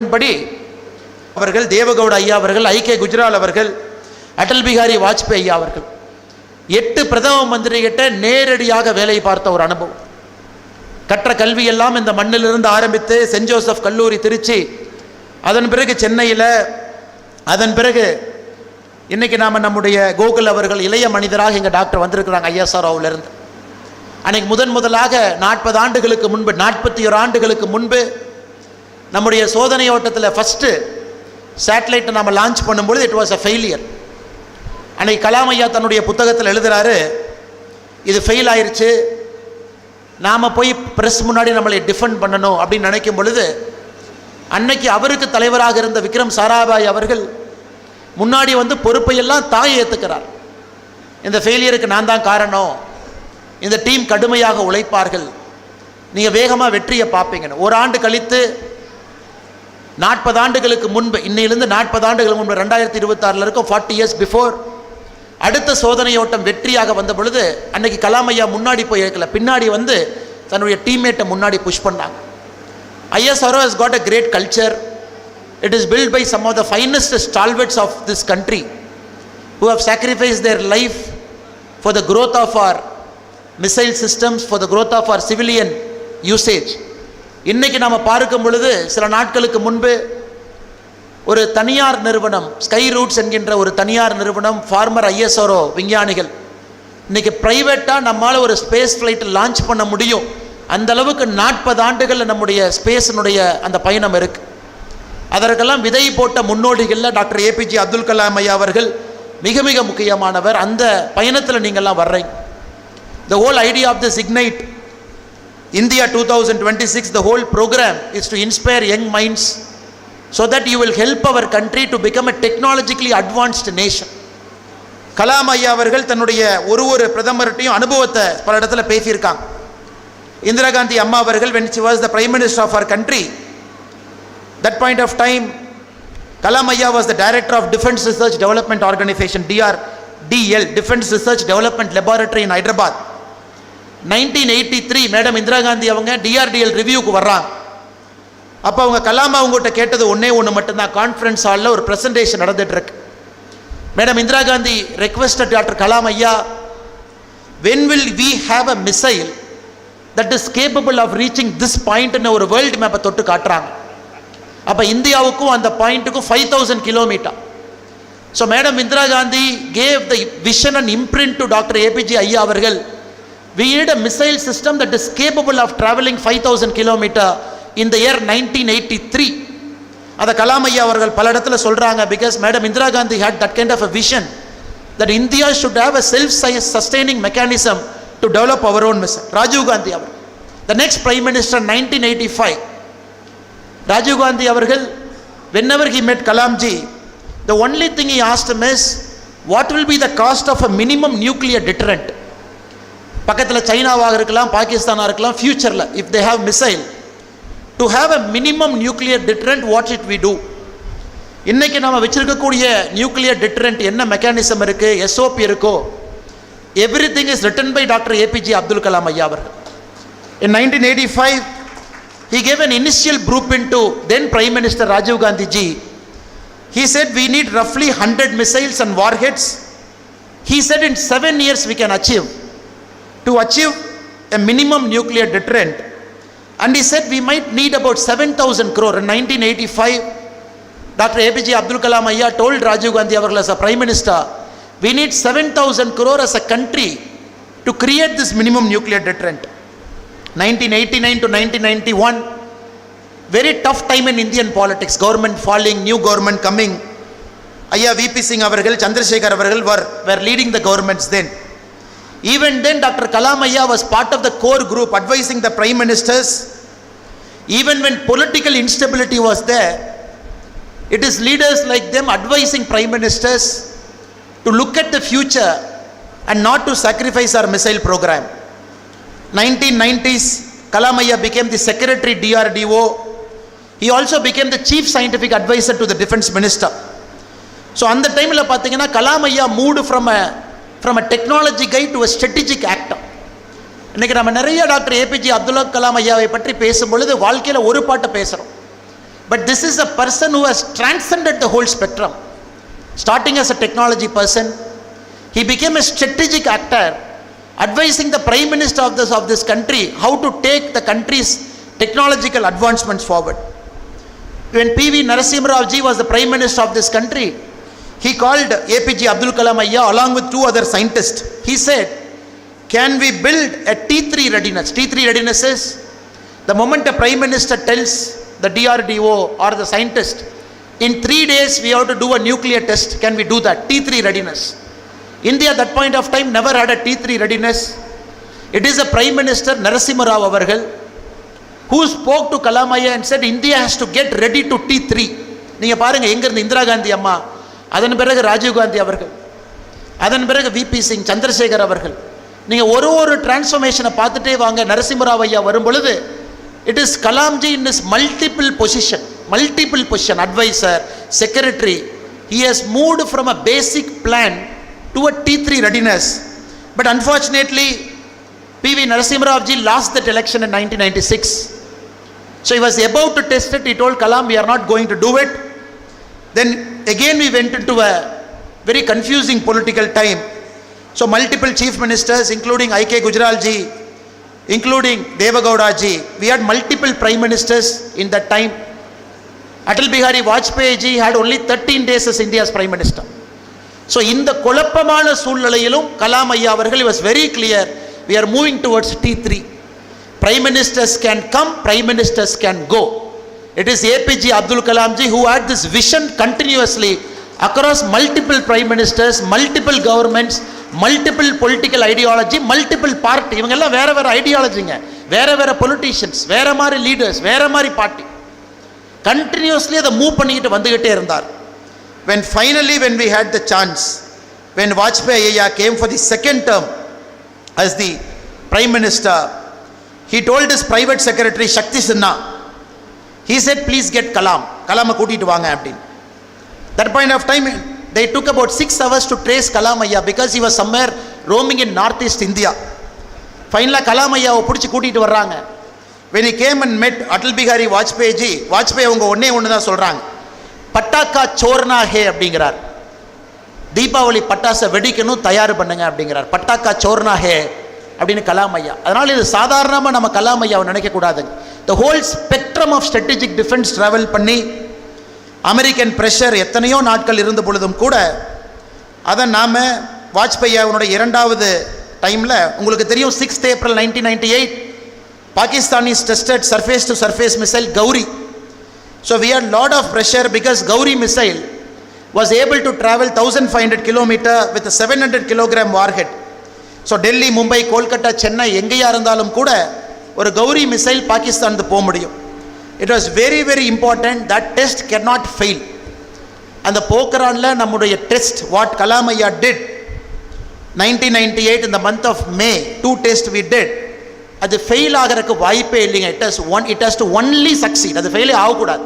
திட்டத்தின்படி அவர்கள், தேவகவுடா ஐயா அவர்கள், ஐகே குஜ்ரால் அவர்கள், அடல் பிகாரி வாஜ்பேயி ஐயா அவர்கள் 8 பிரதம மந்திரி கிட்ட நேரடியாக வேலை பார்த்த ஒரு அனுபவம். கற்ற கல்வியெல்லாம் இந்த மண்ணிலிருந்து ஆரம்பித்து சென்ட் ஜோசப் கல்லூரி திருச்சி, அதன் பிறகு சென்னையில், அதன் பிறகு இன்னைக்கு நாம் நம்முடைய கோகுல் அவர்கள் இளைய மனிதராக இங்கே டாக்டர் வந்திருக்கிறாங்க ஐஎஸ்ஆர்ஓவிலிருந்து. அன்னைக்கு முதலாக 40 ஆண்டுகளுக்கு முன்பு, 41 ஆண்டுகளுக்கு முன்பு நம்முடைய சோதனை ஓட்டத்தில் ஃபஸ்ட்டு சேட்டலைட்டை நம்ம லான்ச் பண்ணும்பொழுது இட் வாஸ் அ ஃபெயிலியர். அன்னைக்கு கலாம் ஐயா தன்னுடைய புத்தகத்தில் எழுதுகிறாரு, இது ஃபெயில் ஆயிடுச்சு, நாம் போய் ப்ரெஸ் முன்னாடி நம்மளை டிஃபெண்ட் பண்ணணும் அப்படின்னு நினைக்கும் பொழுது, அன்னைக்கு அவருக்கு தலைவராக இருந்த விக்ரம் சாராபாய் அவர்கள் முன்னாடி வந்து பொறுப்பையெல்லாம் தாயை ஏற்றுக்கிறார். இந்த ஃபெயிலியருக்கு நான் தான் காரணம், இந்த டீம் கடுமையாக உழைப்பார்கள், நீங்கள் வேகமாக வெற்றியை பார்ப்பீங்கன்னு. ஒரு ஆண்டு கழித்து 40 ஆண்டுகளுக்கு முன்பு, இன்னையிலிருந்து 40 ஆண்டுகளுக்கு முன்பு 2026 இருக்கும், 40 years பிஃபோர், அடுத்த சோதனை ஓட்டம் வெற்றியாக வந்த பொழுது அன்னைக்கு கலாம் ஐயா முன்னாடி போய் இருக்கல, பின்னாடி வந்து தன்னுடைய டீம்மேட்டை முன்னாடி புஷ் பண்ணாங்க. ISRO has got a great culture. It is built by some of the finest stalwarts of this country who have sacrificed their life for the growth of our missile systems, for the growth of our civilian usage. இன்னைக்கு நாம் பார்க்கும் பொழுது சில நாட்களுக்கு முன்பு ஒரு தனியார் நிறுவனம், ஸ்கை ரூட்ஸ் என்கின்ற ஒரு தனியார் நிறுவனம், ஃபார்மர் ISRO விஞ்ஞானிகள், இன்னைக்கு பிரைவேட்டாக நம்மால் ஒரு ஸ்பேஸ் ஃப்ளைட் லான்ச் பண்ண முடியும். அந்த அளவுக்கு 40 ஆண்டுகளில் நம்முடைய ஸ்பேஸினுடைய அந்த பயணம் இருக்குது. அதற்கெல்லாம் விதை போட்ட முன்னோடிகளில் டாக்டர் APJ அப்துல் கலாம் ஐயா அவர்கள் மிக மிக முக்கியமானவர். அந்த பயணத்தில் நீங்கள்லாம் வர்றீங்க. The whole idea of this Ignite India 2026, the whole program is to inspire young minds so that you will help our country to become a technologically advanced nation. Kalam ஐயா அவர்கள் தன்னுடைய ஒரு பிரதமர்கிட்டையும் அனுபவத்தை பல இடத்துல பேசியிருக்காங்க. இந்திரா காந்தி அம்மா அவர்கள், when she was the prime minister of our country, that point of time Kalam Ayya was the director of Defence Research Development Organization, DRDL, Defence Research Development Laboratory in Hyderabad. 1983 madam Indira Gandhi அவங்க DRDL ரிவ்யூக்கு வர்றாங்க. அப்போ அவங்க கலாம் அவங்ககிட்ட கேட்டது ஒன்றே மட்டும்தான். Conference ஹாலில் ஒரு ப்ரெசன்டேஷன் நடந்துட்டு இருக்கு. Madam Indira Gandhi requested doctor Kalam ஐயா, when will we have a missile that is capable of reaching this point ன்னு ஒரு வேர்ல்டு மேப்பை தொட்டு காட்டுறாங்க. அப்போ இந்தியாவுக்கும் அந்த பாயிண்ட்டுக்கும் 5000 kilometers. So madam Indira Gandhi gave the vision and imprint to doctor APJ ஐயா அவர்கள், we need a missile system that is capable of traveling 5000 kilometers in the year 1983. அதை கலாம் ஐயா அவர்கள் பல இடத்துல சொல்கிறாங்க. Because madam Indira Gandhi had that kind of a vision that India should have a self-sustaining mechanism to develop our own missile. Rajiv Gandhi அவர், the next prime minister 1985, Rajiv Gandhi அவர்கள், whenever he met Kalamji, the only thing he asked him is, what will be the cost of a minimum nuclear deterrent? பக்கத்தில் சைனாவாக இருக்கலாம், பாகிஸ்தானாக இருக்கலாம், ஃபியூச்சரில் if they have missile, to have a minimum nuclear deterrent, what should we do? இன்னைக்கு நம்ம வச்சிருக்கக்கூடிய nuclear deterrent என்ன mechanism இருக்கு, SOP இருக்கோ, everything is written by Dr. APJ Abdul Kalam ஐயா அவர்கள். In 1985 he gave an initial blueprint to then Prime Minister Rajiv Gandhi ji. He said we need roughly 100 missiles and warheads. He said in 7 years we can achieve a minimum nuclear deterrent. And he said we might need about 7,000 crore. In 1985 Dr. APJ Abdul Kalam Ayya told Rajiv Gandhi avargal as a Prime Minister, we need 7,000 crore as a country to create this minimum nuclear deterrent. 1989 to 1991, very tough time in Indian politics. Government falling, new government coming. Ayya VP Singh avargal, Chandrasekhar avargal were leading the governments then. Even then Dr. Kalam Ayya was part of the core group advising the prime ministers. Even when political instability was there, it is leaders like them advising prime ministers to look at the future and not to sacrifice our missile program. 1990s Kalam Ayya became the secretary DRDO. He also became the chief scientific advisor to the defense minister. So on the time la pathina Kalam Ayya moved from a technology guy to a strategic actor. இன்னைக்கு நம்ம நிறைய doctor APJ Abdul Kalam ஐயாவை பற்றி பேசும்பொழுது வாழ்க்கையில் ஒரு பாட்டை பேசுகிறோம். But this is a person who has transcended the whole spectrum. Starting as a technology person, he became a strategic actor, advising the Prime Minister of this country how to take the country's technological advancements forward. When P.V. Narasimha Rao ji was the Prime Minister of this country, he called APJ Abdul Kalam Ayya along with 2 other scientists. He said, can we build a T3 readiness? T3 readiness is the moment a Prime Minister tells the DRDO or the scientist, in 3 days we have to do a nuclear test, can we do that? T3 readiness. India at that point of time never had a T3 readiness. It is a Prime Minister Narasimha Rao Avargal who spoke to Kalam Ayya and said India has to get ready to T3. நீங்க பாருங்க, எங்க இருந்து இந்திரா காந்தி அம்மா, அதன் பிறகு ராஜீவ் காந்தி அவர்கள், அதன் பிறகு விபி சிங், சந்திரசேகர் அவர்கள், நீங்க ஒரு டிரான்ஸ்ஃபர்மேஷனை பார்த்துட்டே வாங்க. நரசிம்மராவ் ஐயா வரும் பொழுது it is Kalam ji in is multiple position, adviser, secretary. He has moved from a basic plan to a T3 readiness. But unfortunately, P.V. Narasimha Rao ji lost that election in 1996. So he was about to test it. He told Kalam, we are not going to do it. Then again we went into a very confusing political time. So multiple chief ministers, including I.K. Gujral ji, including Deva Gowda ji, we had multiple prime ministers in that time. Atal Bihari Vajpayee ji had only 13 days as India's prime minister. So in the குழப்பமான சூழ்நிலையிலும் கலாம் ஐயா அவர்கள் was very clear, we are moving towards T3. Prime ministers can come, prime ministers can go. It is APJ Abdul Kalam ji who had this vision continuously across multiple prime ministers, multiple governments, multiple political ideology, multiple party. இவங்க எல்லாம் வேற வேற ஐடியாலஜிங்க, வேற வேற politicians, வேற மாதிரி leaders, வேற மாதிரி பார்ட்டி. கண்டினியூஸ்லி அதை மூவ் பண்ணிக்கிட்டு வந்துகிட்டே இருந்தார். When finally we had the chance, when Vajpayee Ayya came for the second term as the prime minister, he told his private secretary Shakti Sinha, he said, please get Kalam கூட்டிட்டு வாங்க அப்படின்னு. That point of time they took about 6 hours to trace Kalam Ayya because he was somewhere roaming in northeast India. Finally Kalam Ayyaவை பிடிச்சி கூட்டிட்டு வர்றாங்க. When he came and met Atal Bihari Vajpayee ji, Vajpayee அவங்க ஒன்று தான் சொல்றாங்க, பட்டாக்கா சோர்னா ஹே அப்படிங்கிறார். தீபாவளி பட்டாசை வெடிக்கணும், தயார் பண்ணுங்க அப்படிங்கிறார். பட்டாக்கா சோர்னா ஹே அப்படின்னு கலாம் ஐயா. அதனால் இது சாதாரணமாக நம்ம கலாம் ஐயாவை நினைக்கக்கூடாதுங்க. The whole spectrum of strategic defence travel பண்ணி அமெரிக்கன் ப்ரெஷர் எத்தனையோ நாட்கள் இருந்த பொழுதும் கூட அதை நாம் வாஜ்பாய் அவனுடைய 2வது டைமில் உங்களுக்கு தெரியும், 6th April 1998 Pakistanis tested surface to surface missile Gauri. So we had lot of pressure because Gauri missile was able to travel 1500 km with a 700 kg warhead. So Delhi, Mumbai, Kolkata, Chennai எங்கேயா இருந்தாலும் கூட ஒரு Gowri missile Pakistan போக முடியும். It was very very important, that test cannot fail. அந்த போக்ரான்ல நம்முடைய test what Kalam Ayya did 1998 in the month of May, 2 tests we did, அது fail ஆகிறதுக்கு வாய்ப்பே இல்லைங்க. it has to only succeed. அது ஃபெயிலே ஆகக்கூடாது,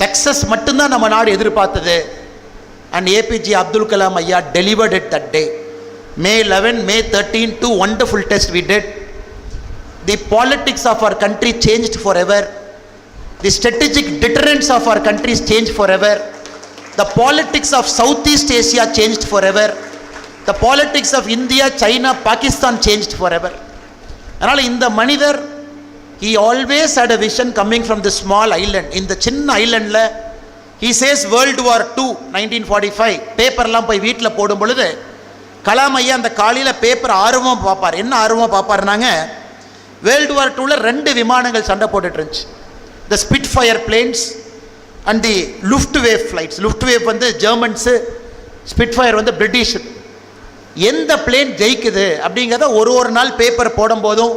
சக்சஸ் மட்டும்தான் நம்ம நாடு எதிர்பார்த்தது. and APJ Abdul Kalam Ayya delivered it that day. May 11, May 13, 2 wonderful tests we did. The politics of our country changed forever. The strategic deterrence of our countries changed forever. The politics of Southeast Asia changed forever. The politics of India, China, Pakistan changed forever. அதனால் இந்த மனிதர், he always had a vision coming from the small island. இந்த சின்ன ஐலண்டில் he says World War II 1945 பேப்பர்லாம் போய் வீட்டில் போடும் பொழுது கலாம் ஐயா அந்த காலையில் பேப்பர் ஆர்வமாக பார்ப்பார். என்ன ஆர்வமாக பார்ப்பாருனாங்க, வேர்ல்டு வார் 2ல 2 விமானங்கள் சண்டை போட்டுட்டு இருந்துச்சு. The Spitfire planes and the Luftwaffe flights. Luftwaffe வந்து ஜெர்மன்ஸு, ஸ்பிட்ஃபயர் வந்து பிரிட்டிஷ். எந்த பிளேன் ஜெயிக்குது அப்படிங்கிறத ஒரு நாள் பேப்பர் போடும்போதும்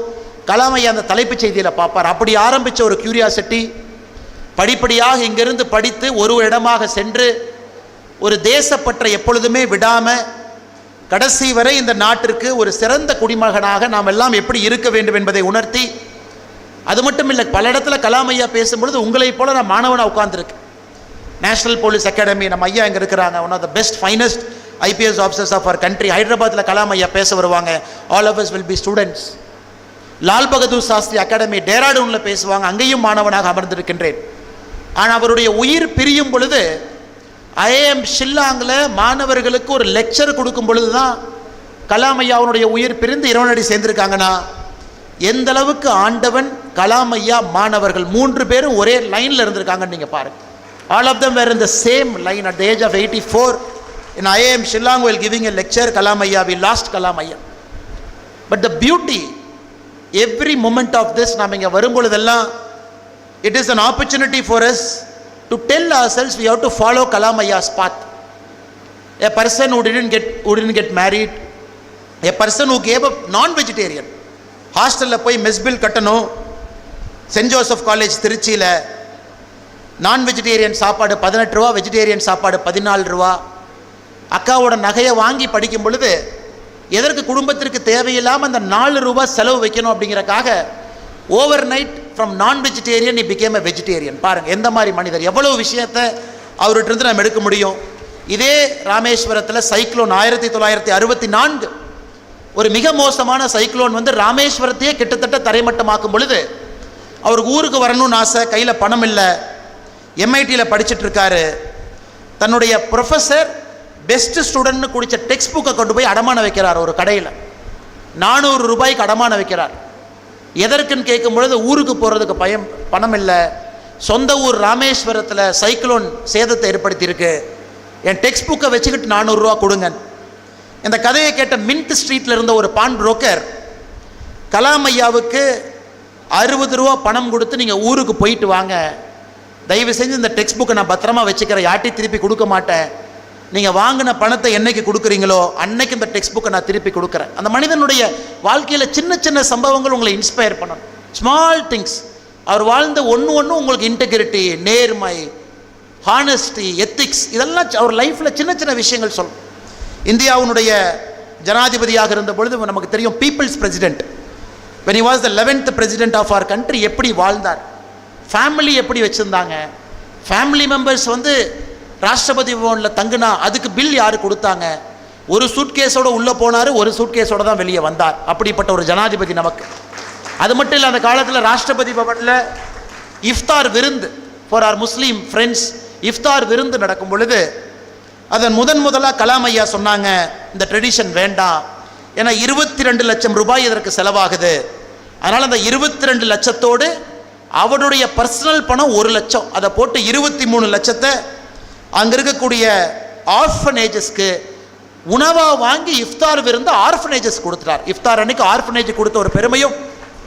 கலாம் ஐயா அந்த தலைப்புச் செய்தியில் பார்ப்பார். அப்படி ஆரம்பித்த ஒரு கியூரியாசிட்டி படிப்படியாக இங்கிருந்து படித்து ஒரு இடமாக சென்று ஒரு தேசப்பற்றை எப்பொழுதுமே விடாமல் கடைசி வரை இந்த நாட்டிற்கு ஒரு சிறந்த குடிமகனாக நாம் எல்லாம் எப்படி இருக்க வேண்டும் என்பதை உணர்த்தி, அது மட்டும் இல்லை, பல இடத்துல கலாம் ஐயா பேசும்பொழுது உங்களைப் போல நான் மாணவனாக உட்கார்ந்துருக்கு. நேஷனல் போலீஸ் அகாடமி நம்ம ஐயா இங்கே இருக்கிறாங்க, one of the best finest IPS officers of our country. ஹைதராபாத்தில் கலாம் ஐயா பேச வருவாங்க, all of us will be students. Lal Bahadur Shastri academy டேராடூனில் பேசுவாங்க, அங்கேயும் மாணவனாக அமர்ந்திருக்கின்றேன். ஆனால் அவருடைய உயிர் பிரியும் பொழுது ஐஏஎம் ஷில்லாங்கில் மாணவர்களுக்கு ஒரு லெக்சர் கொடுக்கும் பொழுது தான் கலாம் ஐயாவுடைய உயிர் பிரிந்து இறைவனடி சேர்ந்திருக்காங்கன்னா எந்த அளவுக்கு ஆண்டவன், கலாம் ஐயா, மாணவர்கள் 3 பேரும் ஒரே லைனில் இருந்திருக்காங்கன்னு நீங்கள் பாருங்க. All of them were in the same line at the age of 84 in IIM Shillong while giving a lecture. Kalam Ayya, we lost Kalam Ayya. But the beauty, every moment of this, நாம் இங்கே வரும்பொழுதெல்லாம் it is an opportunity for us to tell ourselves we have to follow Kalam Ayya's path. A person who didn't get married, a person who gave up non-vegetarian, ஹாஸ்டலில் போய் mess bill கட்டணும், send Joseph college திருச்சியில் நான் vegetarian சாப்பாடு 18 ரூபா, vegetarian சாப்பாடு 14 ரூபா. அக்காவோட நகையை வாங்கி படிக்கும் பொழுது எதற்கு குடும்பத்திற்கு தேவையில்லாமல் அந்த 4 ரூபா செலவு வைக்கணும் அப்படிங்கிறக்காக ஓவர் நைட் ஃப்ரம் நான் vegetarian he became a vegetarian. பாருங்கள் எந்த மாதிரி மனிதர், எவ்வளவு விஷயத்தை அவர்கிட்ட நம்ம எடுக்க முடியும். இதே ராமேஸ்வரத்தில் சைக்ளோன் 1964 ஒரு மிக மோசமான சைக்ளோன் வந்து ராமேஸ்வரத்தையே கிட்டத்தட்ட தரைமட்டமாக்கும் பொழுது அவருக்கு ஊருக்கு வரணும்னு ஆசை, கையில் பணம் இல்லை, எம்ஐடியில் படிச்சுட்டு இருக்காரு. தன்னுடைய ப்ரொஃபஸர் பெஸ்ட் ஸ்டூடெண்ட்னு குடித்த டெக்ஸ்ட் புக்கை கொண்டு போய் அடமான வைக்கிறார். ஒரு கடையில் 400 ரூபாய்க்கு அடமான வைக்கிறார். எதற்குன்னு கேட்கும் பொழுது ஊருக்கு போகிறதுக்கு பணம் இல்லை, சொந்த ஊர் ராமேஸ்வரத்தில் சைக்ளோன் சேதத்தை ஏற்படுத்தியிருக்கு, என் டெக்ஸ்ட் புக்கை வச்சுக்கிட்டு 400 ரூபா கொடுங்க. இந்த கதையை கேட்ட மின்ட் ஸ்ட்ரீட்டில் இருந்த ஒரு பான் புரோக்கர் கலாம் ஐயாவுக்கு 60 ரூபா பணம் கொடுத்து நீங்கள் ஊருக்கு போயிட்டு வாங்க, தயவு செஞ்சு இந்த டெக்ஸ்ட் புக்கை நான் பத்திரமா வச்சுக்கிறேன், யார்ட்டையும் திருப்பி கொடுக்க மாட்டேன், நீங்கள் வாங்கின பணத்தை என்னைக்கு கொடுக்குறீங்களோ அன்னைக்கு இந்த டெக்ஸ்ட் புக்கை நான் திருப்பி கொடுக்குறேன். அந்த மனிதனுடைய வாழ்க்கையில் சின்ன சின்ன சம்பவங்கள் உங்களை இன்ஸ்பயர் பண்ணணும். Small things. அவர் வாழ்ந்த ஒன்று உங்களுக்கு இன்டெகிரிட்டி, நேர்மை, ஹானஸ்டி, எத்திக்ஸ், இதெல்லாம் அவர் லைஃப்பில் சின்ன சின்ன விஷயங்கள் சொல்லணும். இந்தியாவுடைய ஜனாதிபதியாக இருந்த பொழுது நமக்கு தெரியும், people's president, when he was the 11th president of our country, எப்படி வாழ்ந்தார், ஃபேமிலி எப்படி வச்சுருந்தாங்க, ஃபேமிலி மெம்பர்ஸ் வந்து ராஷ்டிரபதி பவனில் தங்குனா அதுக்கு பில் யார் கொடுத்தாங்க, ஒரு சூட்கேஸோட உள்ளே போனார், ஒரு சூட்கேஸோட தான் வெளியே வந்தார். அப்படிப்பட்ட ஒரு ஜனாதிபதி நமக்கு. அது மட்டும் இல்லை, அந்த காலத்தில் ராஷ்டிரபதி பவனில் இஃப்தார் விருந்து ஃபார் ஆர் முஸ்லீம் ஃப்ரெண்ட்ஸ், இஃப்தார் விருந்து நடக்கும் பொழுது அதன் முதலாக கலாம் ஐயா சொன்னாங்க, இந்த ட்ரெடிஷன் வேண்டாம், ஏன்னா 22 லட்சம் ரூபாய் இதற்கு செலவாகுது, அதனால் அந்த 22 லட்சத்தோடு அவருடைய பர்சனல் பணம் 1 லட்சம், அதை போட்டு 23 லட்சத்தை அங்கே இருக்கக்கூடிய ஆர்ஃபனேஜஸ்க்கு உணவாக வாங்கி இஃப்தார் விருந்து ஆர்ஃபனேஜஸ் கொடுத்துட்டார். இஃப்தார் அன்னைக்கு ஆர்ஃபனேஜ் கொடுத்த ஒரு பெருமையும்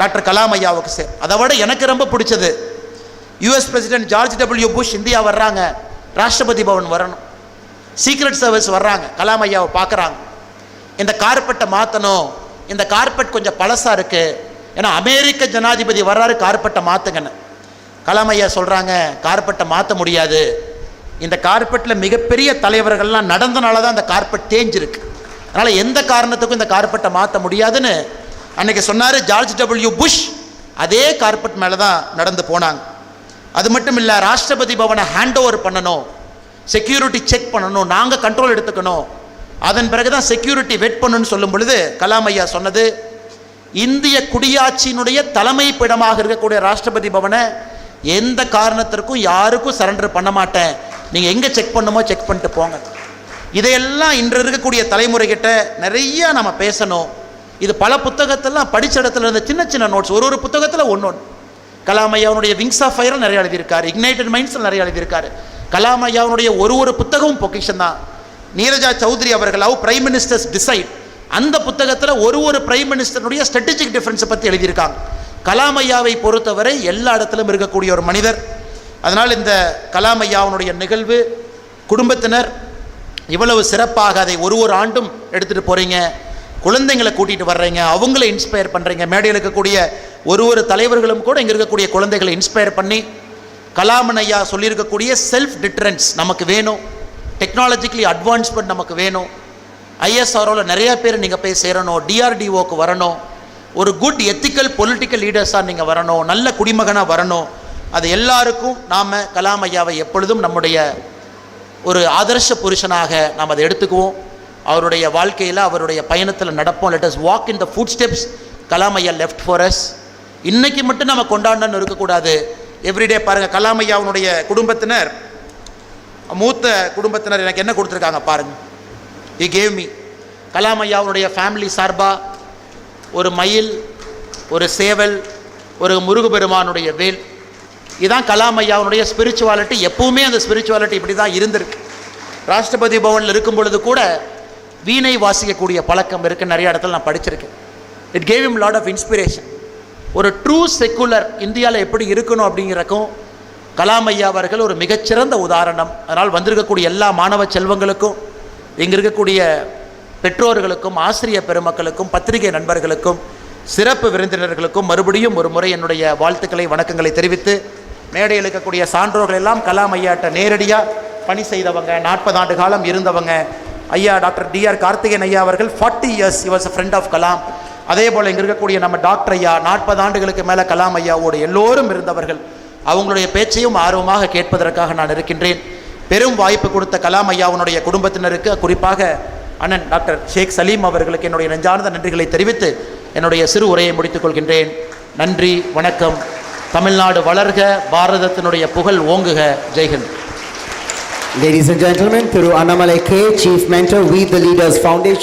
டாக்டர் கலாம் ஐயாவுக்கு சேர். அதை விட எனக்கு ரொம்ப பிடிச்சது, US president George W Bush India வர்றாங்க, ராஷ்டிரபதி பவன் வரணும், சீக்ரெட் சர்வீஸ் வர்றாங்க, கலாம் ஐயாவை பார்க்குறாங்க, இந்த கார்பெட்டை மாற்றணும், இந்த கார்பெட் கொஞ்சம் பழசாக இருக்குது, ஏன்னா அமெரிக்க ஜனாதிபதி வர்றாரு, கார்பெட்டை மாற்றுங்கன்னு. கலாம் ஐயா சொல்கிறாங்க, கார்பெட்டை மாற்ற முடியாது, இந்த கார்பெட்டில் மிகப்பெரிய தலைவர்கள்லாம் நடந்தனால தான் அந்த கார்பெட் தேஞ்சிருக்கு, அதனால் எந்த காரணத்துக்கும் இந்த கார்பெட்டை மாற்ற முடியாதுன்னு அன்றைக்கி சொன்னார் ஜார்ஜ் டபிள்யூ புஷ். அதே கார்பெட் மேலே தான் நடந்து போனாங்க. அது மட்டும் இல்லை, ராஷ்டிரபதி பவனை ஹேண்ட் ஓவர் பண்ணணும், செக்யூரிட்டி செக் பண்ணணும், நாங்கள் கண்ட்ரோல் எடுத்துக்கணும், அதன் பிறகு தான் செக்யூரிட்டி வெட் பண்ணணும்னு சொல்லும் பொழுது கலாம் ஐயா சொன்னது, இந்திய குடியாட்சியினுடைய தலைமைப்பிடமாக இருக்கக்கூடிய ராஷ்டிரபதி பவனை எந்த காரணத்திற்கும் யாருக்கும் சரண்டர் பண்ண மாட்டேன், நீங்கள் எங்கே செக் பண்ணுமோ செக் பண்ணிட்டு போங்க. இதையெல்லாம் இன்று இருக்கக்கூடிய தலைமுறைகிட்ட நிறையா நம்ம பேசணும். இது பல புத்தகத்தெல்லாம் படித்த இடத்துல இருந்த சின்ன சின்ன நோட்ஸ், ஒரு புத்தகத்தில் ஒன்று. கலாம் ஐயாவுடைய விங்ஸ் ஆஃப் ஃபயர் நிறைய எழுதியிருக்காரு, இக்னைட்டட் மைண்ட்ஸில் நிறைய எழுதியிருக்காரு. கலாம் ஐயாவுடைய ஒரு புத்தகமும் பொக்கிஷன் தான். நீரஜா சௌத்ரி அவர்கள் ஹவ் பிரைம் மினிஸ்டர்ஸ் டிசைட், அந்த புத்தகத்தில் ஒரு பிரைம் மினிஸ்டருடைய ஸ்ட்ராட்டஜிக் டிஃபரன்ஸை பற்றி எழுதியிருக்காங்க. கலாம் ஐயாவை பொறுத்தவரை எல்லா இடத்திலும் இருக்கக்கூடிய ஒரு மனிதர். அதனால் இந்த கலாம் ஐயாவுடைய நிகழ்வு, குடும்பத்தினர் இவ்வளவு சிறப்பாக அதை ஒரு ஆண்டும் எடுத்துகிட்டு போகிறீங்க, குழந்தைங்களை கூட்டிகிட்டு வர்றீங்க, அவங்கள இன்ஸ்பயர் பண்ணுறீங்க. மேடையில் இருக்கக்கூடிய ஒரு தலைவர்களும் கூட இங்கே இருக்கக்கூடிய குழந்தைகளை இன்ஸ்பயர் பண்ணி, கலாமன் ஐயா சொல்லியிருக்கக்கூடிய செல்ஃப் டிட்டரன்ஸ் நமக்கு வேணும், டெக்னாலஜிக்கலி அட்வான்ஸ்மெண்ட் நமக்கு வேணும், ஐஎஸ்ஆர்ஓவில் நிறையா பேர் நீங்கள் போய் சேரணும், டிஆர்டிஓக்கு வரணும், ஒரு குட் எத்திக்கல் பொலிட்டிக்கல் லீடர்ஸாக நீங்கள் வரணும், நல்ல குடிமகனாக வரணும். அது எல்லாருக்கும் நாம் கலாம் ஐயாவை எப்பொழுதும் நம்முடைய ஒரு ஆதர்ஷ புருஷனாக நாம் அதை எடுத்துக்குவோம். அவருடைய வாழ்க்கையில் அவருடைய பயணத்தில் நடப்போம். Let us walk in the food steps Kalam ஐயா லெஃப்ட் ஃபார் அஸ். இன்றைக்கி மட்டும் நம்ம கொண்டாடணும்னு இருக்கக்கூடாது, எவ்ரிடே பாருங்கள், கலாம் ஐயாவுடைய குடும்பத்தினர், மூத்த குடும்பத்தினர் எனக்கு என்ன கொடுத்துருக்காங்க பாருங்கள். he gave me கலாம் ஐயாவுடைய ஃபேமிலி சார்பாக ஒரு மயில், ஒரு சேவல், ஒரு முருகப்பெருமானுடைய வேல். இதுதான் கலாம் ஐயாவுடைய ஸ்பிரிச்சுவாலிட்டி. எப்பவுமே அந்த ஸ்பிரிச்சுவாலிட்டி இப்படி தான் இருந்திருக்கு. ராஷ்டிரபதி பவனில் இருக்கும் பொழுது கூட வீணை வாசிக்கக்கூடிய பழக்கம் இருக்குது, நிறைய இடத்துல நான் படிச்சிருக்கேன். It gave him lot of inspiration. ஒரு ட்ரூ செக்குலர் இந்தியாவில் எப்படி இருக்கணும் அப்படிங்கிறக்கும் கலாம் ஐயா அவர்கள் ஒரு மிகச்சிறந்த உதாரணம். அதனால் வந்திருக்கக்கூடிய எல்லா மாணவ செல்வங்களுக்கும், இங்கே இருக்கக்கூடிய பெற்றோர்களுக்கும், ஆசிரியர் பெருமக்களுக்கும், பத்திரிகை நண்பர்களுக்கும், சிறப்பு விருந்தினர்களுக்கும் மறுபடியும் ஒரு முறை என்னுடைய வாழ்த்துக்களை, வணக்கங்களை தெரிவித்து, மேடையில் இருக்கக்கூடிய சான்றோர்கள் எல்லாம் கலாம் ஐயாட்ட நேரடியாக பணி செய்தவங்க, 40 ஆண்டு காலம் இருந்தவங்க. ஐயா டாக்டர் DR கார்த்திகேயன் ஐயா அவர்கள் 40 years he was a friend of Kalam. அதே போல் இங்கே இருக்கக்கூடிய நம்ம டாக்டர் ஐயா 40 ஆண்டுகளுக்கு மேலே கலாம் ஐயாவோடு எல்லோரும் இருந்தவர்கள். அவங்களுடைய பேச்சையும் ஆர்வமாக கேட்பதற்காக நான் இருக்கின்றேன். பெரும் வாய்ப்பு கொடுத்த கலாம் ஐயாவுடைய குடும்பத்தினருக்கு, குறிப்பாக அண்ணன் டாக்டர் ஷேக் சலீம் அவர்களுக்கு என்னுடைய நெஞ்சார்ந்த நன்றிகளை தெரிவித்து என்னுடைய சிறு உரையை முடித்துக் கொள்கின்றேன். நன்றி, வணக்கம். தமிழ்நாடு வளர்க, பாரதத்தினுடைய புகழ் ஓங்குக. ஜெய்ஹிந்த். Ladies and gentlemen, Thiru Annamalai K, Chief Mentor, We the Leaders Foundation.